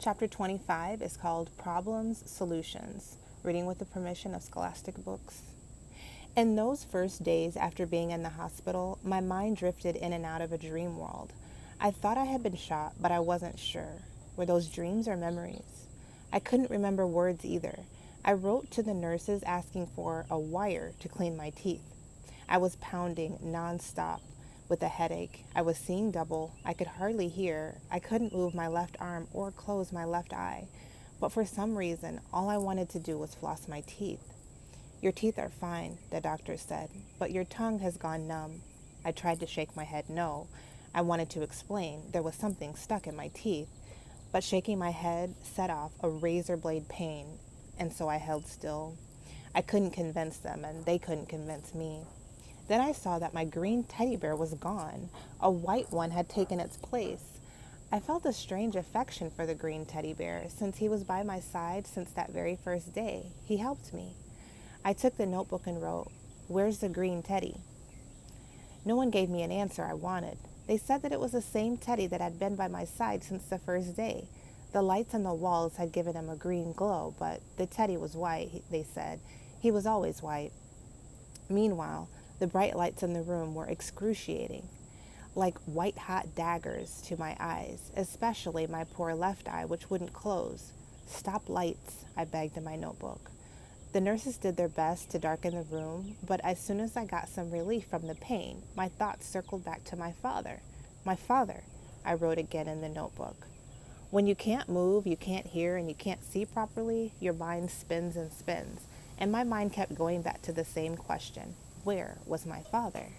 Chapter 25 is called Problems, Solutions, reading with the permission of Scholastic Books. In those first days after being in the hospital, my mind drifted in and out of a dream world. I thought I had been shot, but I wasn't sure. Were those dreams or memories? I couldn't remember words either. I wrote to the nurses asking for a wire to clean my teeth. I was pounding nonstop with a headache. I was seeing double. I could hardly hear. I couldn't move my left arm or close my left eye. But for some reason, all I wanted to do was floss my teeth. Your teeth are fine, the doctor said, but your tongue has gone numb. I tried to shake my head no. I wanted to explain there was something stuck in my teeth, but shaking my head set off a razor blade pain, and so I held still. I couldn't convince them, and they couldn't convince me. Then I saw that my green teddy bear was gone. A white one had taken its place. I felt a strange affection for the green teddy bear, since he was by my side since that very first day. He helped me. I took the notebook and wrote, "Where's the green teddy?" No one gave me an answer I wanted. They said that it was the same teddy that had been by my side since the first day. The lights on the walls had given him a green glow, but the teddy was white, they said. He was always white. Meanwhile, the bright lights in the room were excruciating, like white-hot daggers to my eyes, especially my poor left eye, which wouldn't close. "Stop lights," I begged in my notebook. The nurses did their best to darken the room, but as soon as I got some relief from the pain, my thoughts circled back to my father. My father, I wrote again in the notebook. When you can't move, you can't hear, and you can't see properly, your mind spins and spins, and my mind kept going back to the same question. Where was my father?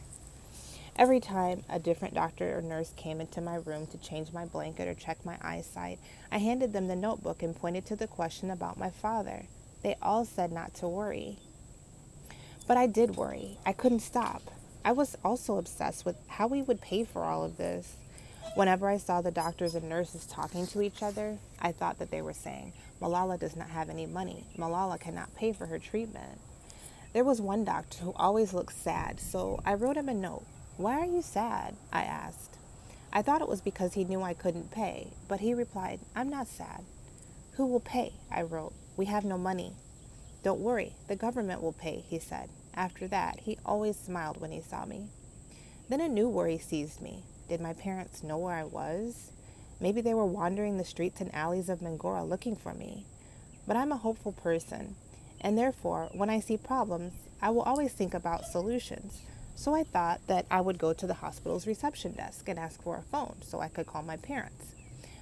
Every time a different doctor or nurse came into my room to change my blanket or check my eyesight, I handed them the notebook and pointed to the question about my father. They all said not to worry. But I did worry. I couldn't stop. I was also obsessed with how we would pay for all of this. Whenever I saw the doctors and nurses talking to each other, I thought that they were saying, "Malala does not have any money. Malala cannot pay for her treatment." There was one doctor who always looked sad, so I wrote him a note. "Why are you sad?" I asked. I thought it was because he knew I couldn't pay, but he replied, "I'm not sad." "Who will pay?" I wrote. "We have no money." "Don't worry, the government will pay," he said. After that, he always smiled when he saw me. Then a new worry seized me. Did my parents know where I was? Maybe they were wandering the streets and alleys of Mangora looking for me. But I'm a hopeful person, and therefore, when I see problems, I will always think about solutions. So I thought that I would go to the hospital's reception desk and ask for a phone so I could call my parents.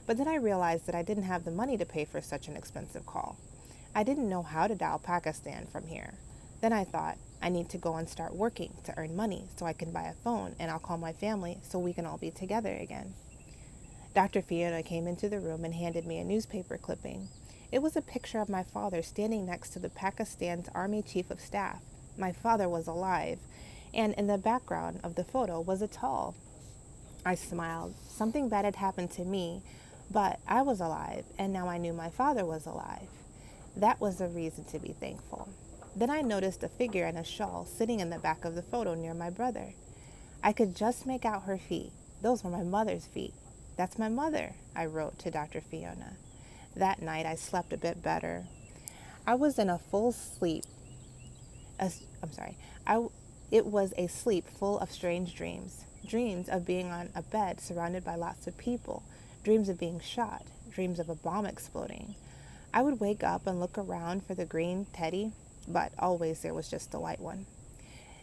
But then I realized that I didn't have the money to pay for such an expensive call. I didn't know how to dial Pakistan from here. Then I thought, I need to go and start working to earn money so I can buy a phone, and I'll call my family so we can all be together again. Dr. Fiona came into the room and handed me a newspaper clipping. It was a picture of my father standing next to the Pakistan's Army Chief of Staff. My father was alive, and in the background of the photo was a tall. I smiled. Something bad had happened to me, but I was alive, and now I knew my father was alive. That was a reason to be thankful. Then I noticed a figure in a shawl sitting in the back of the photo near my brother. I could just make out her feet. Those were my mother's feet. "That's my mother," I wrote to Dr. Fiona. That night I slept a bit better. I was in a full sleep. It was a sleep full of strange dreams. Dreams of being on a bed surrounded by lots of people. Dreams of being shot. Dreams of a bomb exploding. I would wake up and look around for the green teddy, but always there was just the white one.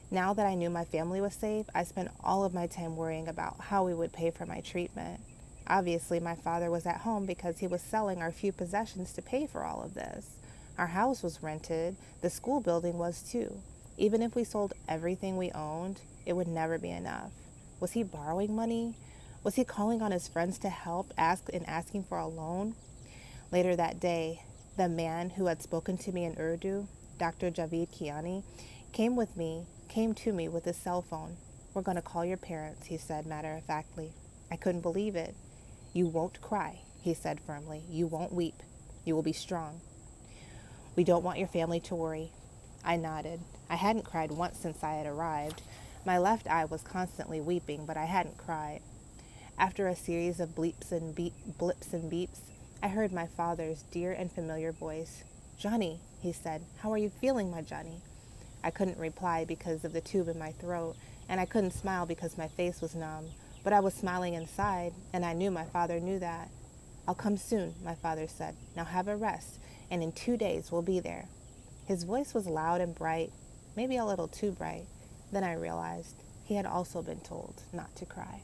Now that I knew my family was safe, I spent all of my time worrying about how we would pay for my treatment. Obviously, my father was at home because he was selling our few possessions to pay for all of this. Our house was rented. The school building was too. Even if we sold everything we owned, it would never be enough. Was he borrowing money? Was he calling on his friends to help, asking for a loan? Later that day, the man who had spoken to me in Urdu, Dr. Javid Kiani, came to me with his cell phone. "We're going to call your parents," he said matter-of-factly. I couldn't believe it. "You won't cry," he said firmly. "You won't weep. You will be strong. We don't want your family to worry." I nodded. I hadn't cried once since I had arrived. My left eye was constantly weeping, but I hadn't cried. After a series of blips and beeps, I heard my father's dear and familiar voice. "Johnny," he said, "how are you feeling, my Johnny?" I couldn't reply because of the tube in my throat, and I couldn't smile because my face was numb, but I was smiling inside, and I knew my father knew that. "I'll come soon," my father said. "Now have a rest, and in 2 days we'll be there." His voice was loud and bright, maybe a little too bright. Then I realized he had also been told not to cry.